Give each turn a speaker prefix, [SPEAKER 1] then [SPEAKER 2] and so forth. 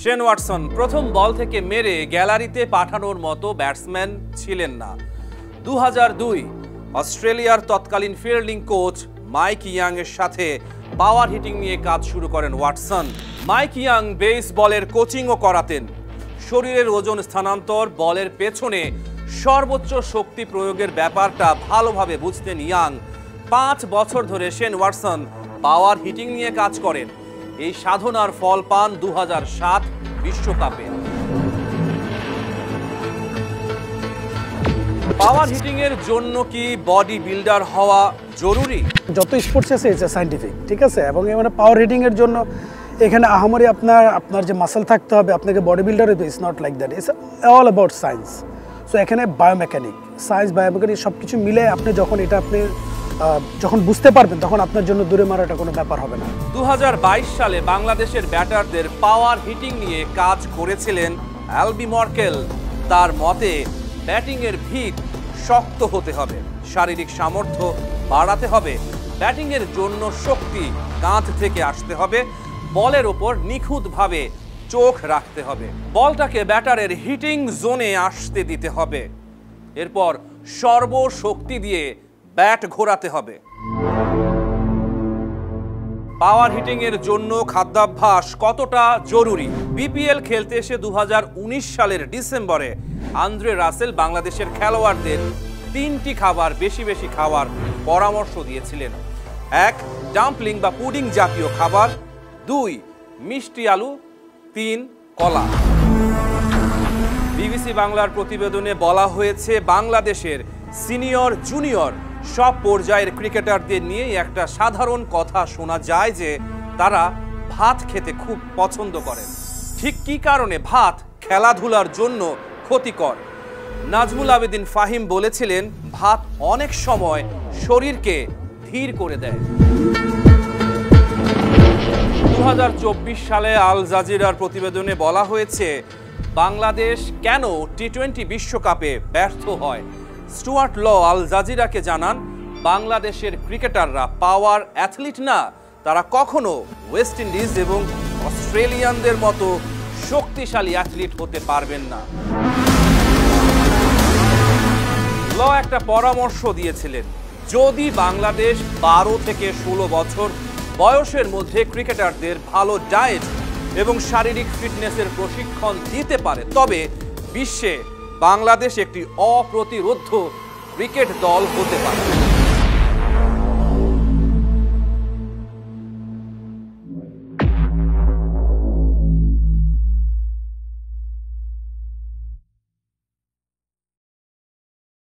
[SPEAKER 1] Shane Watson প্রথম বল থেকে মেরে গ্যালারিতে পাঠানোর মতো ব্যাটসম্যান ছিলেন না। 2002 অস্ট্রেলিয়ার তৎকালীন ফিল্ডিং কোচ মাইক ইয়াং এর সাথে পাওয়ার হিটিং নিয়ে কাজ শুরু করেন ওয়াটসন। মাইক ইয়াং বেসবলের কোচিংও করাতেন। শরীরের ওজন স্থানান্তর, বলের পেছনে সর্বোচ্চ শক্তি প্রয়োগের ব্যাপারটা ভালোভাবে বুঝতেন ইয়াং। 5 বছর ধরে শেন ওয়াটসন পাওয়ার হিটিং নিয়ে কাজ করেন। এই সাধনার ফল পান 2007 বিশ্বকাপে। পাওয়ার হিটিং এর জন্য কি বডি বিল্ডার হওয়া জরুরি?
[SPEAKER 2] যত স্পোর্টস আছে এটা সায়েন্টিফিক, ঠিক আছে, এবং মানে পাওয়ার হিটিং এর জন্য এখানে আহামরি আপনার যে মাসল থাকতে হবে, আপনাকে বডি বিল্ডার হতে, it's not like that, it's all about science. So এখানে বায়োমেকানিক, সায়েন্স, বায়োমেকানিক সব কিছু মিলে আপনি যখন বুঝতে পারবেন তখন আপনার জন্য দূরে মারাটা কোনো ব্যাপার হবে না।
[SPEAKER 1] 2022 সালে বাংলাদেশের ব্যাটারদের পাওয়ার হিটিং নিয়ে কাজ করেছিলেন অ্যালবি মর্কেল। তার মতে ব্যাটিংয়ের ভিত শক্ত হতে হবে, শারীরিক সামর্থ্য বাড়াতে হবে, ব্যাটিংয়ের জন্য শক্তি কাঁধ থেকে আসতে হবে, বলের ওপর নিখুঁতভাবে চোখ রাখতে হবে, বলটাকে ব্যাটারের হিটিং জোনে আসতে দিতে হবে, এরপর সর্বশক্তি দিয়ে ব্যাট ঘোরাতে হবে। পাওয়ার হিটিং এর জন্য খাদ্যাভ্যাস কতটা জরুরি? বিপিএল খেলতে এসে 2019 সালের ডিসেম্বরে আন্দ্রে রাসেল বাংলাদেশের খেলোয়াড়দের 3টি খাবার বেশি বেশি খাওয়ার পরামর্শ দিয়েছিলেন। 1. ডাম্পলিং বা পুডিং জাতীয় খাবার, 2. মিষ্টি আলু, 3. কলা। বিবিসি বাংলার প্রতিবেদনে বলা হয়েছে বাংলাদেশের সিনিয়র জুনিয়র সব পর্যায়ের ক্রিকেটারদের নিয়ে একটা সাধারণ কথা শোনা যায় যে তারা ভাত খেতে খুব পছন্দ করেন। ঠিক কী কারণে ভাত খেলাধুলার জন্য ক্ষতিকর? নাজমুল আবেদিন ফাহিম বলেছিলেন, ভাত অনেক সময় শরীরকে ধীর করে দেয়। 2024 সালে আল জাজিরার প্রতিবেদনে বলা হয়েছে বাংলাদেশ কেন টি-20 বিশ্বকাপে ব্যর্থ হয়। স্টুয়ার্ট ল আল জাজিরাকে জানান, বাংলাদেশের ক্রিকেটাররা পাওয়ার অ্যাথলিট না, তারা কখনো ওয়েস্ট ইন্ডিজ এবং অস্ট্রেলিয়ানদের মতো শক্তিশালী অ্যাথলিট হতে পারবেন না। ল একটা পরামর্শ দিয়েছিলেন, যদি বাংলাদেশ 12 থেকে 16 বছর বয়সের মধ্যে ক্রিকেটারদের ভালো ডায়েট এবং শারীরিক ফিটনেসের প্রশিক্ষণ দিতে পারে, তবে বিশ্বে বাংলাদেশ একটি অপ্রতিরোধ্য ক্রিকেট দল হতে পারে।